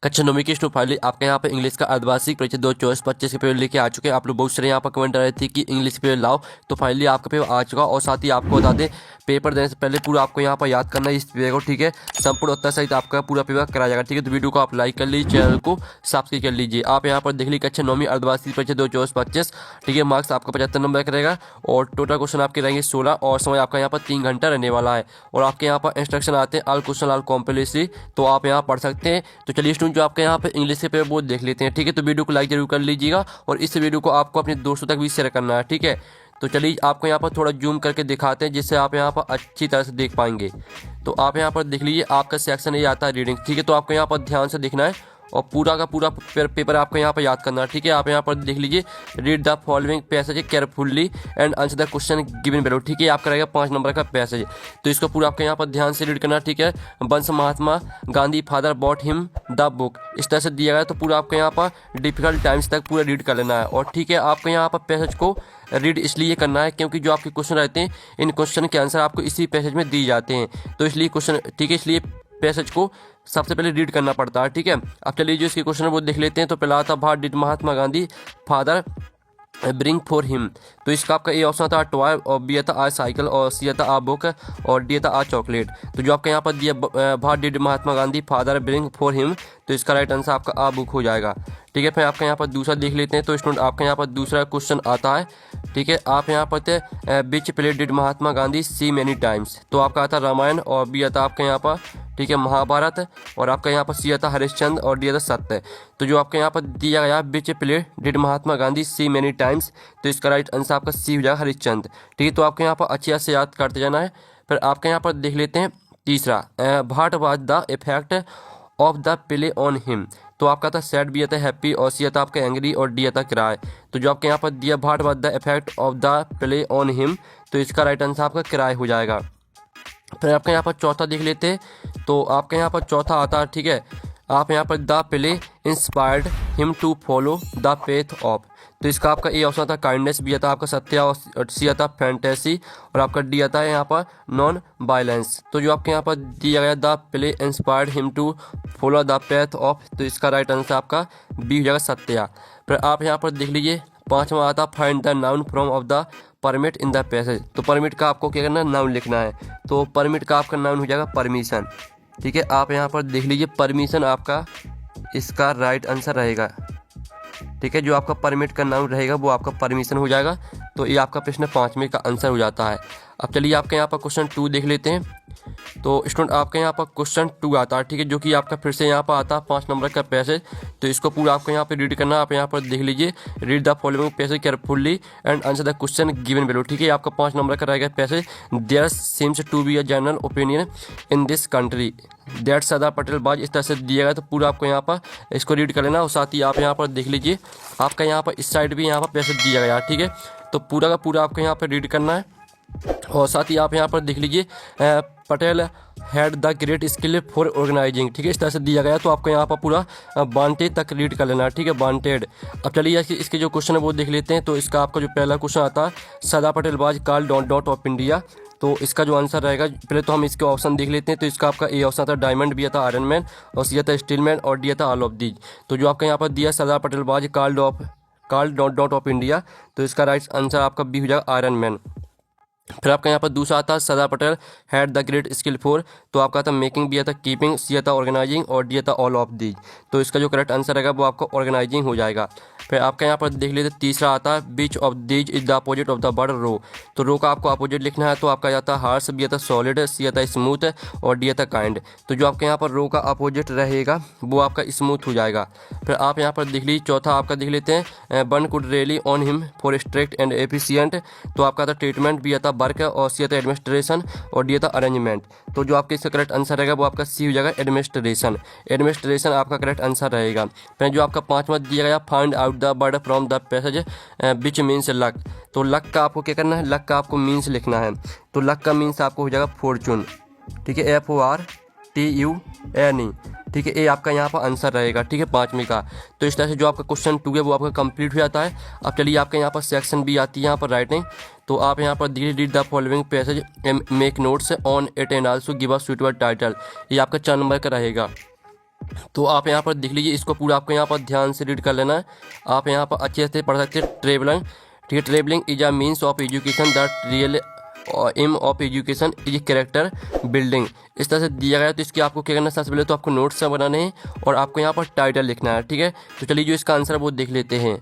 कक्षा नौवीं की स्टूडेंट फाइनली आपके यहाँ पे इंग्लिश का अर्धवार्षिक परीक्षा 2024-25 के पेपर लेके आ चुके हैं। आप लोग बहुत सारे यहाँ पर कमेंट कर रहे थे कि इंग्लिश पेपर लाओ, तो फाइनली आपका पेपर आ चुका। और साथ ही आपको बता दें, पेपर देने से पहले पूरा आपको यहाँ पर याद करना है इस पेपर को, ठीक है। संपूर्ण उत्तर सहित आपका पूरा पेपर कराया जाएगा, ठीक है। तो वीडियो को आप लाइक कर लीजिए, चैनल को सब्सक्राइब कर लीजिए। आप यहाँ पर देख लीजिए कक्षा नौवीं अर्धवार्षिक परीक्षा 2024-25, ठीक है। मार्क्स आपका 75 नंबर का रहेगा और टोटल क्वेश्चन आपके रहेंगे 16 और समय आपका यहाँ पर 3 घंटा रहने वाला है। और आपके यहाँ पर इंस्ट्रक्शन आते हैं ऑल क्वेश्चन ऑल कॉम्पल्सरी, तो आप यहाँ पढ़ सकते हैं। तो चलिए स्टूडेंट, जो आपके यहाँ पे इंग्लिश के पेपर वो देख लेते हैं, ठीक है। तो वीडियो को लाइक जरूर कर लीजिएगा और इस वीडियो को आपको अपने दोस्तों तक भी शेयर करना है, ठीक है। तो चलिए आपको यहाँ पर थोड़ा जूम करके दिखाते हैं, जिससे आप यहाँ पर अच्छी तरह से देख पाएंगे। तो आप यहाँ पर देख लीजिए, आपका सेक्शन ये आता है रीडिंग, ठीक है। तो आपको यहाँ पर ध्यान से देखना है और पूरा का पूरा पेपर आपको यहाँ पर याद करना है, ठीक है। आप यहाँ पर देख लीजिए, read the following passage carefully and answer the question given below, ठीक है। आपका रहेगा 5 नंबर का पैसेज, तो इसको पूरा आपको यहाँ पर ध्यान से रीड करना है, ठीक है। Once Mahatma Gandhi father bought him the book, इस तरह से दिया गया, तो पूरा आपको यहाँ पर डिफिकल्ट टाइम्स तक पूरा रीड कर लेना है। और ठीक है, आपको यहाँ पर पैसेज को रीड इसलिए करना है क्योंकि जो आपके क्वेश्चन रहते हैं, इन क्वेश्चन के आंसर आपको इसी पैसेज में दिए जाते हैं, तो इसलिए क्वेश्चन, ठीक है, इसलिए पैसेज को सबसे पहले रीड करना पड़ता है, ठीक है। अब चलिए जो इसके क्वेश्चन है वो देख लेते हैं। तो पहला आता what did Mahatma Gandhi father bring for him, तो इसका आपका ए ऑप्शन था टॉय, और बी आता आ साइकिल, और सी आता आ बुक, और डी आता आ चॉकलेट। तो जो आपका यहाँ पर दिया what did Mahatma Gandhi father bring for him, तो इसका राइट आंसर आपका आ बुक हो जाएगा, ठीक है। फिर आपका यहाँ पर दूसरा देख लेते हैं। तो स्टूडेंट आपका यहाँ पर दूसरा क्वेश्चन आता है, ठीक है। आप यहाँ पर which play did Mahatma Gandhi see many times, तो आपका आता रामायण, और बी आता आपका यहाँ पर, ठीक है, महाभारत, और आपका यहाँ पर सी आता हरिश्चंद्र, और डी आता सत्य। तो जो आपके यहाँ पर दिया गया which play did Mahatma Gandhi see many times, तो इसका राइट आंसर आपका सी हो जाएगा हरिश्चंद्र, ठीक है। तो आपके यहाँ पर अच्छे से याद करते जाना है। फिर आपके यहाँ पर देख लेते हैं तीसरा, what was the effect of the play on him, तो आपका था सैड, बी आता हैप्पी, और सी आता आपका एंग्री, और डी आता क्राई। तो जो आपके यहाँ पर दिया what was the effect of the play on him, तो इसका राइट आंसर आपका क्राई हो जाएगा। फिर आपके यहाँ पर चौथा देख लेते हैं। तो आपके यहाँ पर चौथा आता है, ठीक है। आप यहाँ पर the play inspired him to follow the path of, तो इसका आपका ए ऑप्शन आता काइंडनेस, बी आता आपका सत्य, और सी आता फैंटेसी, और आपका डी आता है यहाँ पर नॉन वायलेंस। तो जो आपके यहाँ पर दिया गया the play inspired him to follow the path of, तो इसका राइट आंसर आपका बी हो जाएगा सत्या। फिर आप यहाँ पर देख लीजिए, पांचवा आता find the noun from of the permit in the passage, तो परमिट का आपको क्या करना है, नाउन लिखना है। तो परमिट का आपका नाउन हो जाएगा परमिशन, ठीक है। आप यहाँ पर देख लीजिए, परमिशन आपका इसका राइट आंसर रहेगा, ठीक है। जो आपका परमिट का नाउन रहेगा वो आपका परमिशन हो जाएगा। तो ये आपका प्रश्न 5वें का आंसर हो जाता है। अब चलिए आपके यहाँ पर क्वेश्चन 2 देख लेते हैं। तो स्टूडेंट आपके यहाँ पर क्वेश्चन 2 आता है, ठीक है, जो कि आपका फिर से यहाँ पर आता है 5 नंबर का पैसेज, तो इसको पूरा आपको यहाँ पे रीड करना है। आप यहाँ पर देख लीजिए, read the following passage carefully and answer the question given below, ठीक है। आपका 5 नंबर का रहेगा passage, there seems to be a general opinion in this country that Sardar Patel was, इस तरह से दिया गया। तो पूरा आपको यहाँ पर इसको रीड कर लेना। और साथ ही आप यहाँ पर देख लीजिए, आपका यहाँ पर इस साइड भी यहाँ पर पैसेज दिया गया, ठीक है। तो पूरा का पूरा आपको यहाँ पर रीड करना है। और साथ ही आप यहाँ पर देख लीजिए, Patel had the great skill for organising, ठीक है, इस तरह से दिया गया। तो आपको यहाँ पर पूरा वांटेड तक रीड कर लेना है, ठीक है, वांटेड। अब चलिए इसके जो क्वेश्चन है वो देख लेते हैं। तो इसका आपका जो पहला क्वेश्चन आता है, सरदार पटेल बाज called dot dot of India, तो इसका जो आंसर रहेगा, पहले तो हम इसके ऑप्शन देख लेते हैं। तो इसका आपका ए ऑप्शन आता डायमंड, बी आता आयरन मैन, और सी आता स्टील मैन, और डी आता ऑल ऑफ दीज। तो जो आपका यहाँ पर दिया सरदार पटेल बाज called dot dot of India, तो इसका राइट आंसर आपका बी हो जाएगा आयरन मैन। फिर आपका यहाँ पर दूसरा आता है Sardar Patel had the great skill for, तो आपका था मेकिंग, बी आता कीपिंग, सी आता ऑर्गेनाइजिंग, और डी आता ऑल ऑफ दीज। तो इसका जो करेक्ट आंसर रहेगा वो आपका ऑर्गेनाइजिंग हो जाएगा। फिर आपका यहाँ पर देख लेते तीसरा आता है which of these is the opposite of the word row, तो रो का आपको अपोजिट लिखना है। तो आपका आता है हार्श, बी आता सॉलिड, सी आता स्मूथ, और डी आता काइंड। तो जो आपके यहाँ पर रो का अपोजिट रहेगा वो आपका स्मूथ हो जाएगा। फिर आप यहाँ पर देख लीजिए, चौथा आपका देख लेते हैं, one could rely on him for strict and efficient, तो आपका था ट्रीटमेंट, बी आता वर्क, और सी आता एडमिनिस्ट्रेशन, और डी आता अरेंजमेंट। तो जो आपका इसका करेक्ट आंसर रहेगा वो आपका सी हो जाएगा एडमिनिस्ट्रेशन, एडमिनिस्ट्रेशन आपका करेक्ट आंसर रहेगा। फिर जो आपका 5वां दिया गया, find out the word from the passage which means luck, तो लक का आपको क्या करना है, लक का आपको मीन्स लिखना है। तो लक का मीन्स आपको हो जाएगा फॉर्चून, ठीक है, FORTUNE, ठीक है। ये आपका यहाँ पर आंसर रहेगा, ठीक है, 5वें का। तो इस तरह से जो आपका क्वेश्चन 2 है वो आपका कंप्लीट हो जाता है। अब चलिए आपके यहाँ पर सेक्शन बी आती है, यहाँ पर राइटिंग। तो आप यहाँ पर read the following passage make notes on it and also give a suitable title, ये आपका 4 नंबर का रहेगा। तो आप यहाँ पर देख लीजिए, इसको पूरा आपको यहाँ पर ध्यान से रीड कर लेना है। आप यहाँ पर अच्छे से पढ़ सकते हैं। ट्रेवलिंग, ठीक है, travelling is a means of education that real aim of education is character building. इस तरह से दिया गया है। तो इसकी आपको क्या करना है, सबसे पहले तो आपको नोट्स बनाने हैं और आपको यहाँ पर टाइटल लिखना है, ठीक है। तो चलिए जो इसका आंसर है वो देख लेते हैं।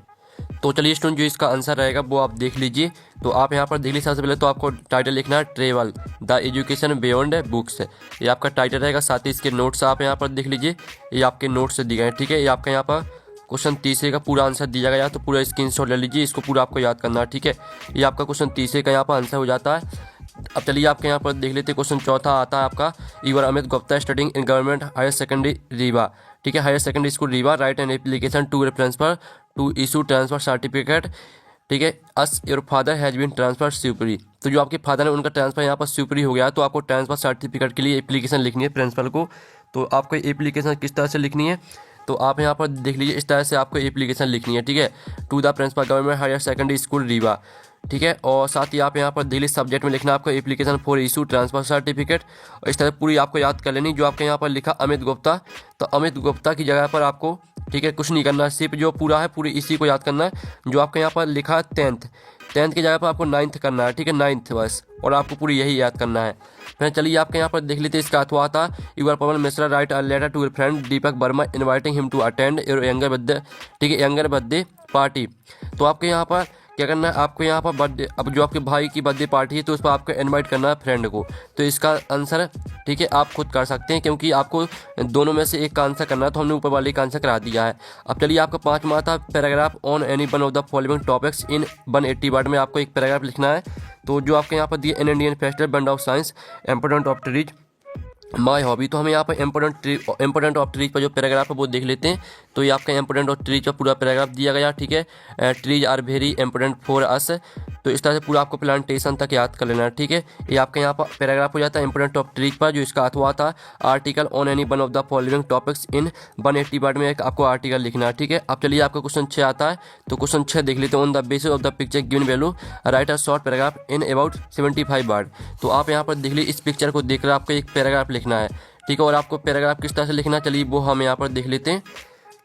तो चलिए स्टूडेंट, जो इसका आंसर रहेगा वो आप देख लीजिए। तो आप यहाँ पर देख लीजिए, सबसे पहले तो आपको टाइटल लिखना है travel the education beyond books, ये आपका टाइटल रहेगा। साथ ही इसके नोट्स आप यहाँ पर देख लीजिए, ये आपके नोट्स से दिए गए हैं, ठीक है। ये आपका यहाँ पर क्वेश्चन 30 का पूरा आंसर दिया गया है, तो पूरा स्क्रीनशॉट ले लीजिए, इसको पूरा आपको याद करना है, ठीक है। ये आपका क्वेश्चन 30 का यहाँ पर आंसर हो जाता है। अब चलिए आपके यहाँ पर देख लेते हैं। क्वेश्चन चौथा आता है आपका, ईवर Amit Gupta studying in government higher secondary Rewa, ठीक है, higher secondary school Rewa, write an application to transfer to issue transfer certificate, ठीक है, as your father has been transfer Shivpuri. तो जो आपके फादर है उनका ट्रांसफर यहाँ पर शिवपुरी हो गया है, तो आपको ट्रांसफर सर्टिफिकेट के लिए एप्लीकेशन लिखनी है प्रिंसिपल को। तो आपको एप्लीकेशन किस तरह से लिखनी है, तो आप यहाँ पर देख लीजिए, इस तरह से आपको एप्लीकेशन लिखनी है, ठीक है, to the principal government higher secondary school Rewa, ठीक है। और साथ ही आप यहाँ पर डेली सब्जेक्ट में लिखना है आपको application for issue transfer certificate. और इस तरह पूरी आपको याद कर लेनी। जो आपके यहाँ पर लिखा अमित गुप्ता, तो अमित गुप्ता की जगह पर आपको, ठीक है, कुछ नहीं करना है, सिर्फ जो पूरा है पूरी इसी को याद करना है। जो आपके यहाँ पर लिखा है 10th की जगह पर आपको 9th करना है, ठीक है, 9th बस, और आपको पूरी यही याद करना है। फिर चलिए आपके यहाँ पर देख लेते हैं इसका अथवा था, you're Pavan Mishra write a letter to your friend Deepak Verma inviting him to attend your younger birthday, ठीक है, यंगर बर्थडे पार्टी। तो आपके यहाँ पर क्या करना है, आपको यहाँ पर बर्थडे, अब जो आपके भाई की बर्थडे पार्टी है तो उस पर आपको इनवाइट करना है फ्रेंड को। तो इसका आंसर, ठीक है, आप खुद कर सकते हैं, क्योंकि आपको दोनों में से एक का आंसर करना है, तो हमने ऊपर वाले का आंसर करा दिया है। अब चलिए आपका 5वां था, paragraph on any one of the following topics in 180 word में आपको एक पैराग्राफ लिखना है। तो जो आपके यहाँ पर दिए, in Indian festival band of science important of trees my hobby, तो हमें यहाँ पर इम्पोर्टेंट ऑफ ट्रीज पर जो पैराग्राफ है वो देख लेते हैं। तो ये आपका इम्पोर्टेंट ऑफ ट्रीज का पूरा पैराग्राफ दिया गया, ठीक है, trees are very important for us. तो इस तरह से पूरा आपको प्लांटेशन तक याद कर लेना है, ठीक है। ये आपका यहाँ पर पैराग्राफ हो जाता है इम्पोर्टेंट ऑफ ट्रीज पर। जो इसका अथवा था, article on any one of the following topics in 180 word में एक आपको आर्टिकल लिखना है, ठीक है। अब चलिए आपका क्वेश्चन 6 आता है। तो क्वेश्चन 6 देख लेते हैं। On the basis of the picture given value right a short paragraph in about 75 word. तो आप यहाँ पर देख लीजिए, इस पिक्चर को देखकर आपको एक पैराग्राफ लिखना है, ठीक है। और आपको पैराग्राफ किस तरह से लिखना है, चलिए वो हम यहाँ पर देख लेते हैं।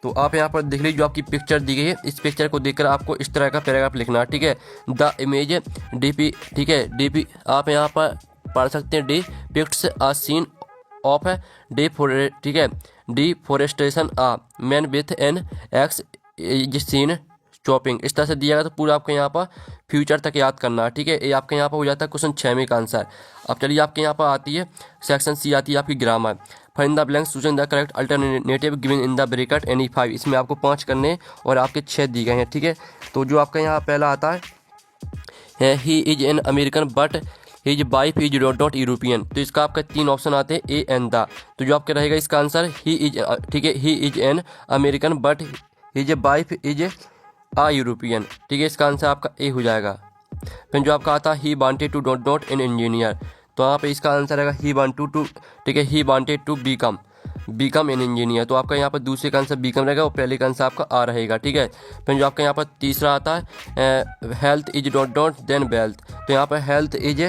तो आप यहाँ पर देख लीजिए, जो आपकी पिक्चर दी गई है, इस पिक्चर को देखकर आपको इस तरह का पैराग्राफ लिखना है, ठीक है। द इमेज डीपी, ठीक है, डीपी आप यहाँ पर पढ़ सकते हैं, डिपिक्ट्स अ सीन ऑफ ठीक है, deforestation a man with an axe scene chopping. इस तरह से दिया गया, तो पूरा आपको यहाँ पर फ्यूचर तक याद करना है, ठीक है। ये आपके यहाँ पर हो जाता है क्वेश्चन 6 का आंसर। अब चलिए आपके यहाँ पर आती है सेक्शन सी, आती है आपकी grammar. For in the blank chosen the correct alternative given in the bracket any 5। इसमें आपको 5 करने और आपके 6 दिए गए हैं, ठीक है। तो जो आपका यहाँ पहला आता है, he is an American but his wife is not European. तो इसका आपका 3 ऑप्शन आते हैं, ए एंड द। तो जो आपका रहेगा इसका आंसर ही इज, ठीक है, he is an American but his wife is a European, ठीक है, इसका आंसर आपका ए हो जाएगा। फिर जो आपका आता है, he wanted to not an engineer. तो यहाँ पे इसका आंसर रहेगा ही वांटेड टू, ठीक है, he wanted to become an engineer. तो आपका यहाँ पर दूसरे का आंसर बीकम रहेगा और पहले का आंसर आपका आ रहेगा, ठीक है। फिर जो आपका यहाँ पर तीसरा आता है, health is not then wealth. तो यहाँ पर हेल्थ इज,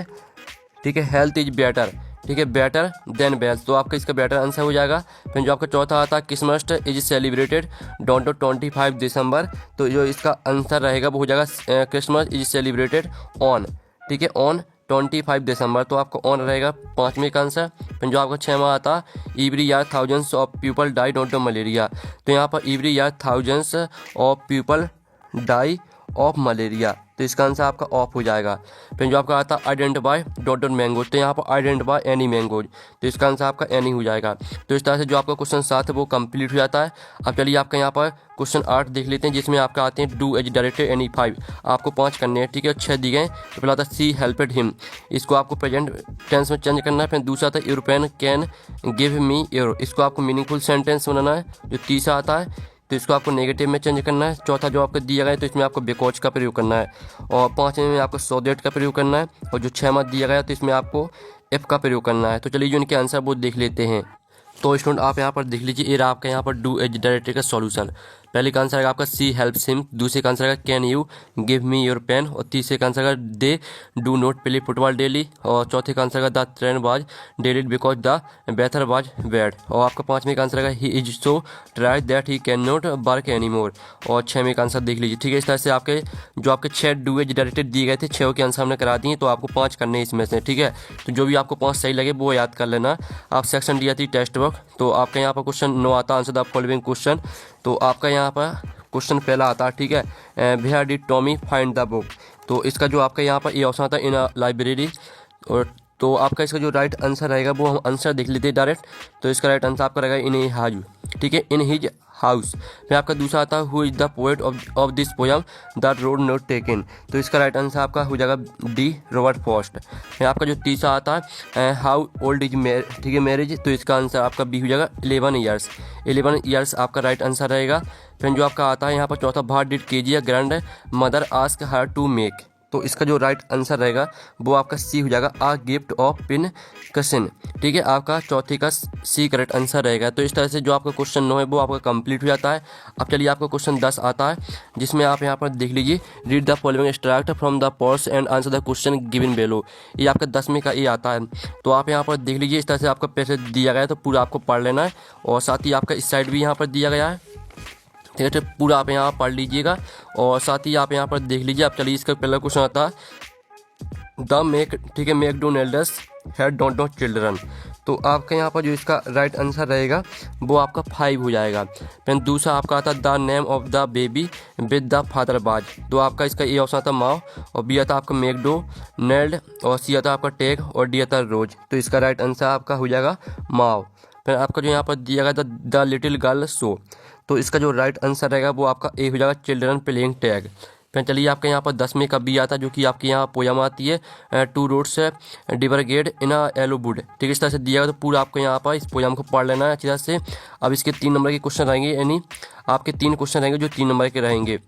ठीक है, हेल्थ इज बेटर, ठीक है, बेटर देन वेल्थ। तो आपका इसका बेटर आंसर हो जाएगा। फिर जो आपका चौथा आता है, क्रिसमस इज सेलिब्रेटेड डॉट 25 दिसंबर। तो जो इसका आंसर रहेगा वो हो जाएगा क्रिसमस इज सेलिब्रेटेड ऑन, ठीक है, ऑन 25 दिसंबर। तो आपका ऑन रहेगा 5वें का आंसर। फिर जो आपका 6वां आता, every year thousands of people die dot malaria. तो यहाँ पर every year thousands of people die of malaria. तो इसका आंसर आपका ऑफ हो जाएगा। फिर जो आपका आता है, आइडेंटिफाई डॉट मैंगोज। तो यहाँ पर आइडेंटिफाई एनी मैंगोज। तो इसका आंसर आपका एनी हो जाएगा। तो इस तरह से जो आपका क्वेश्चन 7 है वो कंप्लीट हो जाता है। अब चलिए आपका यहाँ पर क्वेश्चन 8 देख लेते हैं, जिसमें आपका आते हैं, डू एज डायरेक्टेड एनी 5। आपको 5 करने हैं, ठीक है, 6 दिए गए। तो पहला था, सी हेल्पेड हिम। इसको आपको प्रेजेंट टेंस में चेंज करना है। फिर दूसरा था, European can give me euro. इसको आपको मीनिंगफुल सेंटेंस बनाना है। जो तीसरा आता है, तो इसको आपको नेगेटिव में चेंज करना है। चौथा जो आपको दिया गया है, तो इसमें आपको बिकॉज का प्रयोग करना है। और 5वें में आपको सो दैट का प्रयोग करना है। और जो 6वां दिया गया है, तो इसमें आपको एफ का प्रयोग करना है। तो चलिए जो इनके आंसर वो देख लेते हैं। तो स्टूडेंट आप यहाँ पर देख लीजिए, ये आपका यहाँ पर डू एज डायरेक्टेड का सॉल्यूशन। पहले का आंसर आएगा आपका सी हेल्प्स हिम, दूसरे का आंसर आएगा can you give me your pen, और तीसरे का आंसर आएगा they do not play football daily, और चौथे का आंसर आएगा the train was delayed because the weather was bad, और आपका पांचवें का आंसर आएगा he is so tired that he can not work any more, और छवें का आंसर देख लीजिए। ठीक है, इस तरह से आपके जो आपके 6 डुए डायरेक्टेड दिए गए थे, 6 के आंसर हमने करा दिए, तो आपको 5 करने हैं इसमें से। ठीक है, तो जो भी आपको 5 सही लगे वो याद कर लेना। आप सेक्शन दिया थी टेक्स्ट बुक, तो आपका यहाँ पर क्वेश्चन 9 आता, आंसर द फॉलोइंग क्वेश्चन। तो आपका यहाँ पर क्वेश्चन पहला आता है, ठीक है, where did Tommy find the book. तो इसका जो आपका यहाँ पर ये ऑप्शन आता है इन लाइब्रेरी, और तो आपका इसका जो राइट आंसर रहेगा वो हम आंसर देख लेते हैं डायरेक्ट। तो इसका राइट आंसर आपका रहेगा इन हाज, ठीक है, इन हिज हाउस। फिर आपका दूसरा आता है who is the poet of this poem the road not taken. तो इसका राइट आंसर आपका हो जाएगा डी रॉबर्ट फॉस्ट। फिर आपका जो तीसरा आता है हाउ ओल्ड इज ठीक है मैरिज, तो इसका आंसर आपका बी हो जाएगा 11 ईयर्स। 11 ईयर्स आपका राइट आंसर रहेगा। फिर जो आपका आता है यहाँ पर चौथा what did Kezia grandmother ask her to make. तो इसका जो राइट आंसर रहेगा वो आपका सी हो जाएगा आ गिफ्ट ऑफ पिन कसिन। ठीक है, आपका चौथे का सी करेक्ट आंसर रहेगा। तो इस तरह से जो आपका क्वेश्चन 9 है वो आपका कंप्लीट हो जाता है। अब चलिए आपका क्वेश्चन 10 आता है, जिसमें आप यहाँ पर देख लीजिए read the following extract from the pores and answer the question given below. ये आपका 10वें का ये आता है। तो आप यहाँ पर देख लीजिए, इस तरह से आपका पैसे दिया गया है, तो पूरा आपको पढ़ लेना है, और साथ ही आपका इस साइड भी यहाँ पर दिया गया है। ठीक है, पूरा आप यहाँ पढ़ लीजिएगा, और साथ ही आप यहाँ पर देख लीजिए। आप चलिए इसका पहला क्वेश्चन आता है द मेक, ठीक है, McDonald's had don't know children. तो आपका यहाँ पर जो इसका राइट आंसर रहेगा वो आपका 5 हो जाएगा। फिर दूसरा आपका आता है the name of the baby with the father बाज। तो आपका इसका ए ऑप्शन आता है माओ, और बी आता आपका मैकडोनाल्ड, और सी आता आपका टेग, और डी आता रोज। तो इसका राइट आंसर आपका हो जाएगा माओ। फिर आपका जो यहाँ पर दिया गया द लिटिल गर्ल सो। तो इसका जो राइट आंसर रहेगा वो आपका ए हो जाएगा चिल्ड्रन प्लेइंग टैग। फिर चलिए आपके यहाँ पर 10वें का बी आता है, जो कि आपके यहाँ पोयम आती है two roads डिबरगेड in a yellow would. ठीक है, इस तरह से दिया गया, तो पूरा आपको यहाँ पर इस पोयम को पढ़ लेना है अच्छी तरह से। अब इसके 3 नंबर के क्वेश्चन रहेंगे, यानी आपके 3 क्वेश्चन रहेंगे जो 3 नंबर के रहेंगे।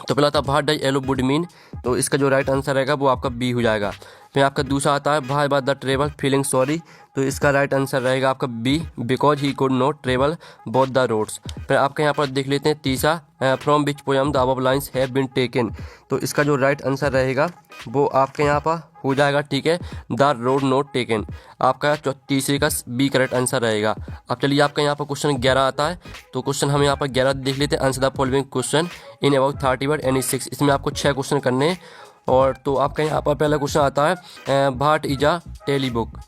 तो पहला था what does yellow would mean. तो इसका जो राइट आंसर रहेगा वो आपका बी हो जाएगा। फिर आपका दूसरा आता है why was the travel feeling sorry. तो इसका राइट आंसर रहेगा आपका B because he could not travel both the roads. फिर आपके यहाँ पर देख लेते हैं तीसरा from which poem the above lines have been taken. तो इसका जो राइट आंसर रहेगा वो आपके यहाँ पर हो जाएगा, ठीक है, द रोड नॉट टेकन। आपका तीसरे का बी करेक्ट आंसर रहेगा। अब चलिए आपका यहाँ पर क्वेश्चन 11 आता है। तो क्वेश्चन हम यहाँ पर 11 देख लेते हैं। Answer the following question in about 30 word any 6। इसमें आपको 6 क्वेश्चन करने हैं। और तो आपका यहाँ पर पहला क्वेश्चन आता है what is a tally book.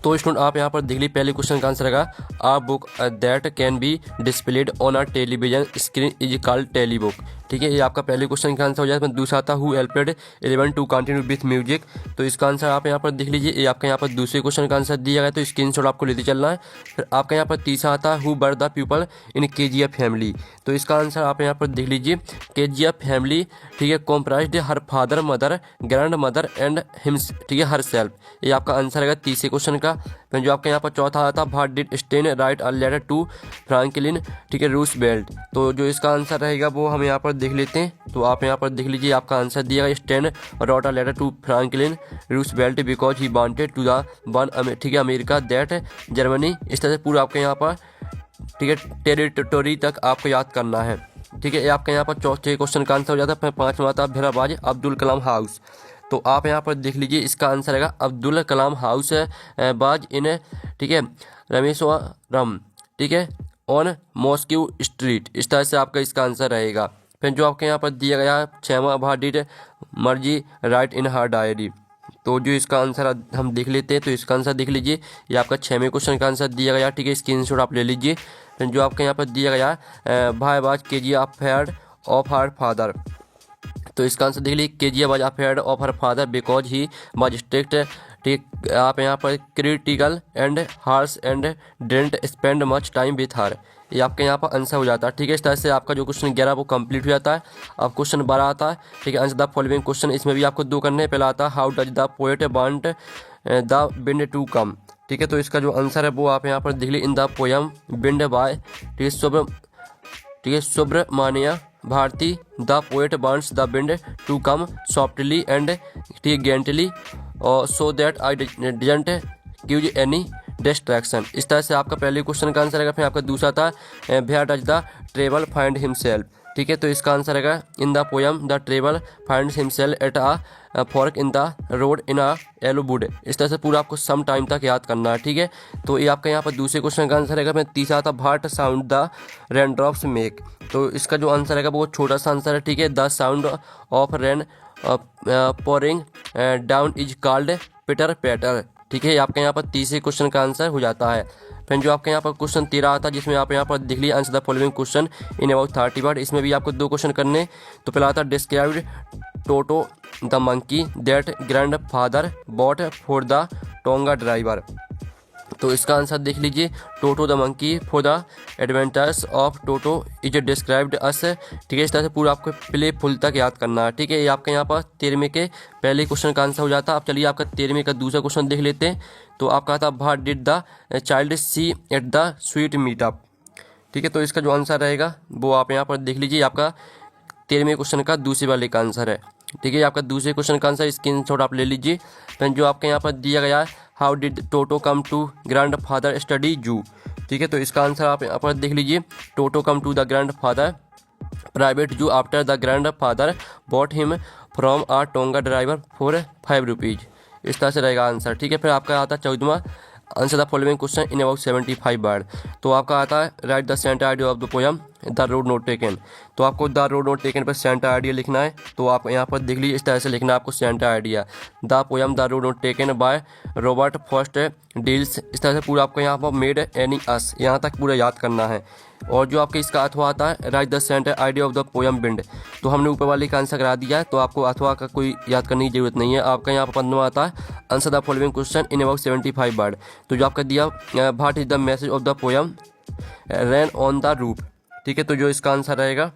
तो स्टूडेंट आप यहाँ पर देख लीजिए, पहले क्वेश्चन का आंसर रहेगा a book that can be displayed on a television screen is called tele book. ठीक है, ये आपका पहले क्वेश्चन का आंसर हो जाएगा। दूसरा आता who helped 11 to continue with music. तो इसका आंसर आप यहाँ पर देख लीजिए, ये आपका यहाँ पर दूसरे क्वेश्चन का आंसर दिया गया, तो स्क्रीनशॉट आपको लेते चलना है। फिर आपका यहाँ पर तीसरा आता है who were the people in KGF family. तो इसका आंसर आप यहाँ पर देख लीजिए KGF फैमिली, ठीक है, comprised her father mother grandmother and hymns, ठीक है, हर सेल्फ। ये आपका आंसर रहेगा तीसरे क्वेश्चन का। फिर जो आपका यहाँ पर चौथा आता है what did Stan write a letter to Franklin, ठीक है, रूजवेल्ट। तो जो इसका आंसर रहेगा वो हम यहाँ पर देख लेते हैं। तो आप यहाँ पर देख लीजिए, आपका आंसर दिया गया Stan wrote a letter to Franklin Roosevelt because he wanted to the one, ठीक है, अमेरिका दैट जर्मनी। इस तरह से पूरा आपके यहाँ पर, ठीक है, टेरिटोरी तक आपको याद करना है। ठीक है, आपके यहाँ पर चौथे क्वेश्चन का आंसर हो जाता है। पाँचवा आता है भेराबाज अब्दुल कलाम हाउस। तो आप यहाँ पर देख लीजिए, इसका आंसर रहेगा अब्दुल कलाम हाउस बाज इन, ठीक है, रमेश्वरम, ठीक है, ऑन मॉस्क्यू स्ट्रीट। इस तरह से आपका इसका आंसर रहेगा। फिर जो आपके यहाँ पर दिया गया है 6वां व्हाट डिड मर्जी राइट इन हर डायरी। तो जो इसका आंसर हम देख लेते हैं। तो इसका आंसर देख लीजिए, ये आपका 6वें क्वेश्चन का आंसर दिया गया, ठीक है, स्क्रीनशॉट आप ले लीजिए। फिर जो आपके यहाँ पर दिया गया भाई बाज KGF affair of her father. तो इसका आंसर देख लीजिए KGF was affair of her father because he was strict, ठीक, आप यहाँ पर critical and harsh and didn't spend much time with her. ये आपके यहाँ पर आंसर हो जाता है। ठीक है, इस तरह से आपका जो क्वेश्चन 11 वो कंप्लीट हो जाता है। अब क्वेश्चन 12 आता है, ठीक है, आंसर द फॉलोइंग क्वेश्चन। इसमें भी आपको 2 करने हैं। पहला आता है how does the poet want the wind to come. ठीक है, तो इसका जो आंसर है वो आप यहाँ पर देख लीजिए in the poem wind by, ठीक है, Subramania Bharati the poet wants the wind to come softly and, ठीक, गेंटली और so that I didn't give any distraction. इस तरह से आपका पहले क्वेश्चन का आंसर रहेगा। फिर आपका दूसरा था where does the travel find himself. ठीक है, तो इसका आंसर रहेगा in the poem the travel finds himself at a fork in the road in a yellow wood. इस तरह से पूरा आपको सम टाइम तक याद करना है। ठीक है, तो ये आपका यहाँ पर दूसरे क्वेश्चन का आंसर रहेगा। फिर तीसरा था what sound the rain drops make. तो इसका जो आंसर रहेगा वो छोटा सा आंसर है। ठीक है, the sound of rain pouring down is called पिटर पैटर। ठीक है, आपके यहाँ पर तीसरे क्वेश्चन का आंसर हो जाता है। फिर जो आपके यहाँ पर क्वेश्चन 13 आता है, जिसमें आप यहाँ पर देख लीजिए answer the following question in about 30 word. इसमें भी आपको 2 क्वेश्चन करने। तो पहला आता है describe Toto the monkey that grandfather bought for the tonga driver. तो इसका आंसर देख लीजिए, Toto the monkey for the adventures of Toto is described as. ठीक है, इस तरह से पूरा आपको प्ले फुल तक याद करना है। ठीक है, ये आपके यहाँ पर 13वें के पहले क्वेश्चन का आंसर हो जाता है। अब चलिए आपका 13वें का दूसरा क्वेश्चन देख लेते हैं। तो आपका था what did the child see at the sweet meetup. ठीक है, तो इसका जो आंसर रहेगा वो आप यहाँ पर देख लीजिए, आपका 13वें क्वेश्चन का दूसरे वाले का आंसर है। ठीक है, आपका दूसरे क्वेश्चन का आंसर स्क्रीनशॉट आप ले लीजिए। फिर जो आपके यहाँ पर दिया गया है how did Toto come to grandfather study zoo. ठीक है, तो इसका आंसर आप यहाँ पर देख लीजिए, Toto come to the grandfather private zoo after the grandfather bought him from a tonga driver for 5 rupees. इस तरह से रहेगा आंसर। ठीक है, फिर आपका आता है 14वां answer the following question in about 75 word. तो आपका आता है write the centre idea of the poem the road not taken. तो आपको द रोड नोट टेकन पर सेंटर आइडिया लिखना है। तो आप यहाँ पर देख लीजिए, इस तरह से लिखना है आपको centre idea the poem the road not taken by Robert first deals. इस तरह से पूरा आपको यहाँ पर मेड एनी अस, यहाँ तक पूरा याद करना है। और जो आपके इसका अथवा आता है write the centre idea of the poem bind. तो हमने ऊपर वाले का आंसर करा दिया है, तो आपको अथवा का कोई याद करने की जरूरत नहीं है। आपका यहाँ पर 15वां आता है answer the following question in about 75 word. तो जो आपका दिया what is the message of the poem rain on the roof. ठीक है, तो जो इसका आंसर रहेगा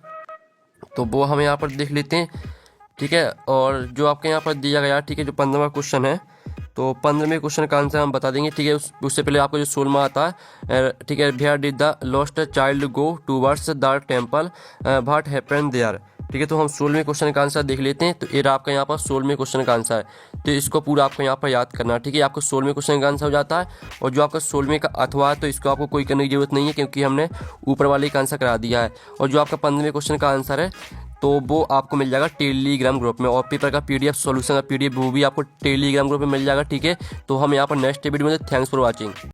तो वो हम यहाँ पर देख लेते हैं। ठीक है, और जो आपके यहाँ पर दिया गया, ठीक है, जो 15वां क्वेश्चन है, तो 15वें क्वेश्चन का आंसर हम बता देंगे। ठीक है, उससे पहले आपको जो 16वां आता है, ठीक है, where did the lost child go towards the temple what happened there. ठीक है, तो हम 16वें क्वेश्चन का आंसर देख लेते हैं। तो ये आपका यहाँ पर 16वें क्वेश्चन का आंसर है। तो इसको पूरा आपको यहाँ पर याद करना है। ठीक है, आपको 16वें क्वेश्चन का आंसर हो जाता है। और जो आपका 16वें का अथवा है, तो इसको आपको कोई करने की जरूरत नहीं है, क्योंकि हमने ऊपर वाले का आंसर करा दिया है। और जो आपका 15वें क्वेश्चन का आंसर है, तो वो आपको मिल जाएगा टेलीग्राम ग्रुप में। और पेपर का PDF सॉल्यूशन का PDF वो भी आपको टेलीग्राम ग्रुप में मिल जाएगा। ठीक है, तो हम यहाँ पर नेक्स्ट वीडियो में, थैंक्स फॉर वॉचिंग।